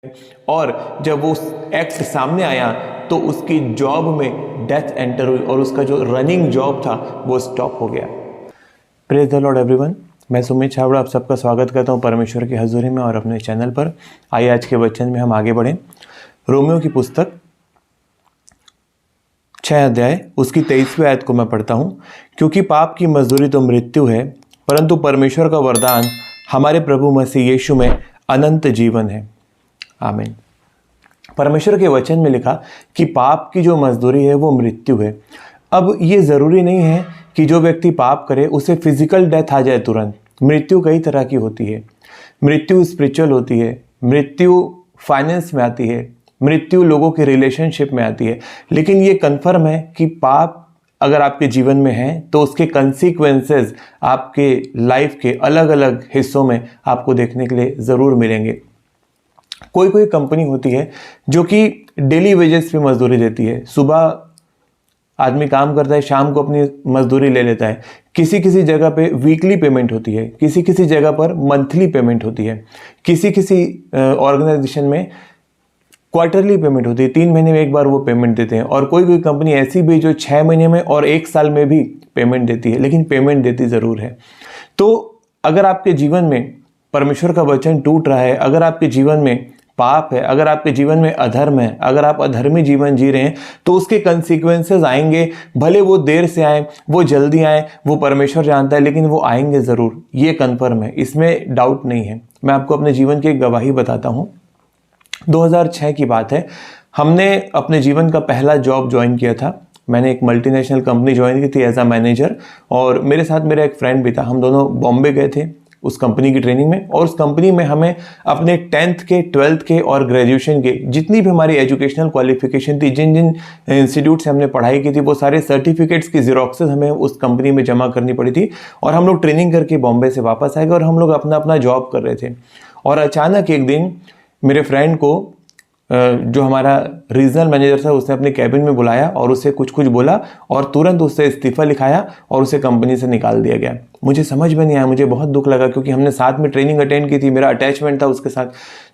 और जब वो एक्ट सामने आया तो उसकी जॉब में डेथ एंटर हुई और उसका जो रनिंग जॉब था वो स्टॉप हो गया। प्रेज द लॉर्ड एवरीवन, मैं सुमित छाबड़ा आप सबका स्वागत करता हूं परमेश्वर की हजूरी में और अपने चैनल पर। आइए आज के वचन में हम आगे बढ़ें। रोमियो की पुस्तक 6 अध्याय उसकी 23वीं आयत को मैं पढ़ता हूं। क्योंकि पाप की मजदूरी तो मृत्यु है, परंतु परमेश्वर का वरदान हमारे प्रभु मसीह यीशु में अनंत जीवन है। आमीन। परमेश्वर के वचन में लिखा कि पाप की जो मजदूरी है वो मृत्यु है। अब ये ज़रूरी नहीं है कि जो व्यक्ति पाप करे उसे फिजिकल डेथ आ जाए तुरंत। मृत्यु कई तरह की होती है। मृत्यु स्पिरिचुअल होती है, मृत्यु फाइनेंस में आती है, मृत्यु लोगों के रिलेशनशिप में आती है। लेकिन ये कन्फर्म है कि पाप अगर आपके जीवन में है तो उसके कंसीक्वेंसेस आपके लाइफ के अलग अलग हिस्सों में आपको देखने के लिए ज़रूर मिलेंगे। कोई कोई कंपनी होती है जो कि डेली वेजेस पे मजदूरी देती है। सुबह आदमी काम करता है, शाम को अपनी मजदूरी ले लेता है। किसी किसी जगह पे वीकली पेमेंट होती है, किसी किसी जगह पर मंथली पेमेंट होती है, किसी किसी ऑर्गेनाइजेशन में क्वार्टरली पेमेंट होती है, 3 महीने में एक बार वो पेमेंट देते हैं। और कोई कोई कंपनी ऐसी भी जो 6 महीने में और 1 साल में भी पेमेंट देती है, लेकिन पेमेंट देती ज़रूर है। तो अगर आपके जीवन में परमेश्वर का वचन टूट रहा है, अगर आपके जीवन में पाप है, अगर आपके जीवन में अधर्म है, अगर आप अधर्मी जीवन जी रहे हैं तो उसके कंसीक्वेंसेस आएंगे। भले वो देर से आए, वो जल्दी आए, वो परमेश्वर जानता है, लेकिन वो आएंगे ज़रूर। ये कन्फर्म है, इसमें डाउट नहीं है। मैं आपको अपने जीवन की एक गवाही बताता हूँ। 2006 की बात है। हमने अपने जीवन का पहला जॉब ज्वाइन किया था। मैंने एक मल्टीनेशनल कंपनी ज्वाइन की थी एज अ मैनेजर, और मेरे साथ मेरा एक फ्रेंड भी था। हम दोनों बॉम्बे गए थे उस कंपनी की ट्रेनिंग में, और उस कंपनी में हमें अपने 10th के, 12th के और ग्रेजुएशन के जितनी भी हमारी एजुकेशनल क्वालिफिकेशन थी, जिन जिन इंस्टीट्यूट से हमने पढ़ाई की थी, वो सारे सर्टिफिकेट्स की जीरोक्सेस हमें उस कंपनी में जमा करनी पड़ी थी। और हम लोग ट्रेनिंग करके बॉम्बे से वापस आए और हम लोग अपना अपना जॉब कर रहे थे। और अचानक एक दिन मेरे फ्रेंड को जो हमारा रीजनल मैनेजर था उसने अपने कैबिन में बुलाया और उससे कुछ कुछ बोला और तुरंत उससे इस्तीफा लिखाया और उसे कंपनी से निकाल दिया गया। मुझे समझ में नहीं आया, मुझे बहुत दुख लगा क्योंकि हमने साथ में ट्रेनिंग अटेंड की थी, मेरा अटैचमेंट था उसके साथ।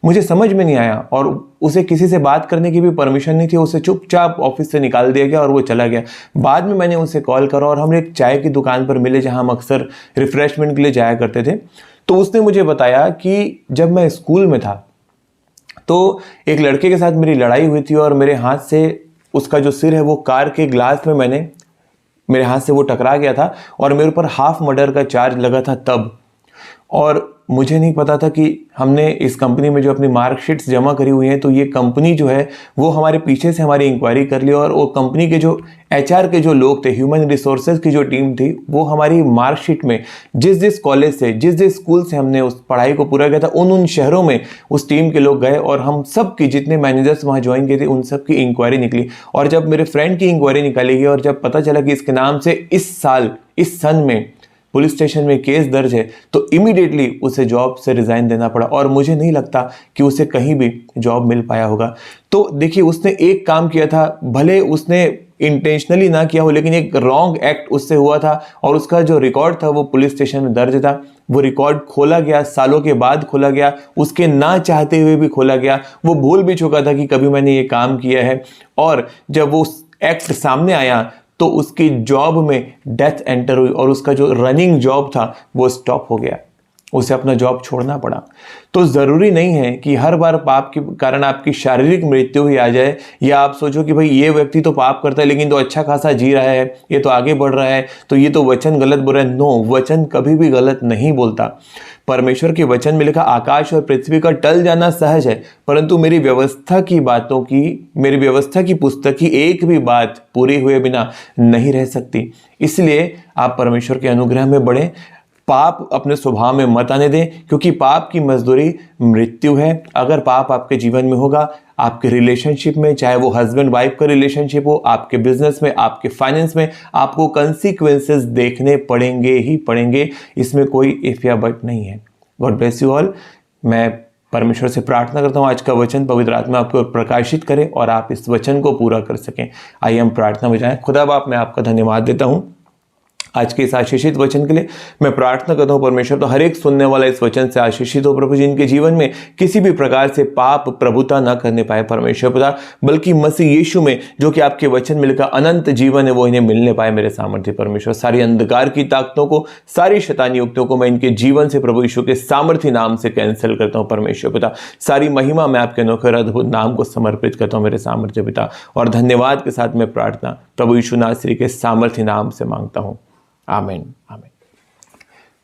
मुझे समझ में नहीं आया और उसे किसी से बात करने की भी परमिशन नहीं थी। उसे चुपचाप ऑफिस से निकाल दिया गया और वो चला गया। बाद में मैंने उसे कॉल करा और हम एक चाय की दुकान पर मिले जहाँ हम अक्सर रिफ्रेशमेंट के लिए जाया करते थे। तो उसने मुझे बताया कि जब मैं स्कूल में था तो एक लड़के के साथ मेरी लड़ाई हुई थी और मेरे हाथ से उसका जो सिर है वो कार के ग्लास में मेरे हाथ से वो टकरा गया था और मेरे ऊपर हाफ मर्डर का चार्ज लगा था तब। और मुझे नहीं पता था कि हमने इस कंपनी में जो अपनी मार्कशीट्स जमा करी हुई हैं तो ये कंपनी जो है वो हमारे पीछे से हमारी इंक्वायरी कर ली और वो कंपनी के जो HR के जो लोग थे, ह्यूमन रिसोर्सेज की जो टीम थी, वो हमारी मार्कशीट में जिस जिस कॉलेज से, जिस जिस स्कूल से हमने उस पढ़ाई को पूरा किया था, उन शहरों में उस टीम के लोग गए और हम सब की जितने मैनेजर्स वहाँ ज्वाइन किए थे उन सब की इंक्वायरी निकली। और जब मेरे फ्रेंड की इंक्वायरी निकाली गई और जब पता चला कि इसके नाम से इस सन में पुलिस स्टेशन में केस दर्ज है तो इमीडिएटली उसे जॉब से रिजाइन देना पड़ा और मुझे नहीं लगता कि उसे कहीं भी जॉब मिल पाया होगा। तो देखिए, उसने एक काम किया था, भले उसने इंटेंशनली ना किया हो, लेकिन एक रॉन्ग एक्ट उससे हुआ था और उसका जो रिकॉर्ड था वो पुलिस स्टेशन में दर्ज था। वो रिकॉर्ड खोला गया, सालों के बाद खोला गया, उसके ना चाहते हुए भी खोला गया। वो भूल भी चुका था कि कभी मैंने ये काम किया है। और जब वो एक्ट सामने आया तो उसकी जॉब में डेथ एंटर हुई और उसका जो रनिंग जॉब था वो स्टॉप हो गया। उसे अपना जॉब छोड़ना पड़ा। तो ज़रूरी नहीं है कि हर बार पाप के कारण आपकी शारीरिक मृत्यु ही आ जाए, या आप सोचो कि भाई ये व्यक्ति तो पाप करता है लेकिन तो अच्छा खासा जी रहा है, ये तो आगे बढ़ रहा है, तो ये तो वचन गलत बोल रहा है। नो, वचन कभी भी गलत नहीं बोलता। परमेश्वर के वचन में लिखा, आकाश और पृथ्वी का टल जाना सहज है, परंतु मेरी व्यवस्था की पुस्तक की एक भी बात पूरी हुए बिना नहीं रह सकती। इसलिए आप परमेश्वर के अनुग्रह में बढ़ें, पाप अपने स्वभाव में मत आने दें, क्योंकि पाप की मजदूरी मृत्यु है। अगर पाप आपके जीवन में होगा, आपके रिलेशनशिप में, चाहे वो हस्बैंड वाइफ का रिलेशनशिप हो, आपके बिजनेस में, आपके फाइनेंस में, आपको कंसीक्वेंसेस देखने पड़ेंगे ही पड़ेंगे। इसमें कोई इफ या बट नहीं है। God bless you all. मैं परमेश्वर से प्रार्थना करता हूँ आज का वचन पवित्र आत्मा आपको प्रकाशित करे और आप इस वचन को पूरा कर सकें। आइए हम प्रार्थना में जाएं। खुदा बाप, मैं आपका धन्यवाद देता हूँ आज के इस आशीषित वचन के लिए मैं प्रार्थना करता हूँ परमेश्वर, तो हर एक सुनने वाला इस वचन से आशीषित हो प्रभु, जिनके जीवन में किसी भी प्रकार से पाप प्रभुता न करने पाए परमेश्वर पिता, बल्कि मसीह यीशु में जो कि आपके वचन मिलकर अनंत जीवन है वो इन्हें मिलने पाए मेरे सामर्थ्य परमेश्वर। सारी अंधकार की ताकतों को, सारी शैतानी युक्तियों को मैं इनके जीवन से प्रभु यीशु के सामर्थ्य नाम से कैंसिल करता हूँ परमेश्वर पिता। सारी महिमा मैं आपके अनोखे अद्भुत नाम को समर्पित करता हूँ मेरे सामर्थ्य पिता, और धन्यवाद के साथ मैं प्रार्थना प्रभु यीशु नासरी के सामर्थ्य नाम से मांगता हूँ, आमीन आमीन।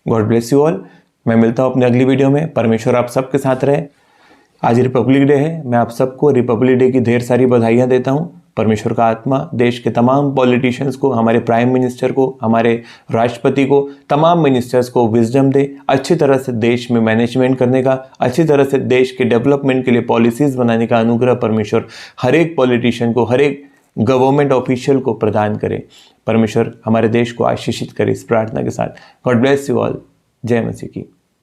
God bless you all. मैं मिलता हूँ अपने अगली वीडियो में। परमेश्वर आप सबके साथ रहे। आज रिपब्लिक डे है, मैं आप सबको रिपब्लिक डे की ढेर सारी बधाइयाँ देता हूँ। परमेश्वर का आत्मा देश के तमाम पॉलिटिशियंस को, हमारे प्राइम मिनिस्टर को, हमारे राष्ट्रपति को, तमाम मिनिस्टर्स को विजडम दे, अच्छी तरह से देश में मैनेजमेंट करने का, अच्छी तरह से देश के डेवलपमेंट के लिए पॉलिसीज़ बनाने का अनुग्रह परमेश्वर हर एक पॉलिटिशियन को, हर एक गवर्नमेंट ऑफिशियल को प्रदान करे। परमेश्वर हमारे देश को आशीषित करे। इस प्रार्थना के साथ गॉड ब्लेस यू ऑल। जय मसीह की।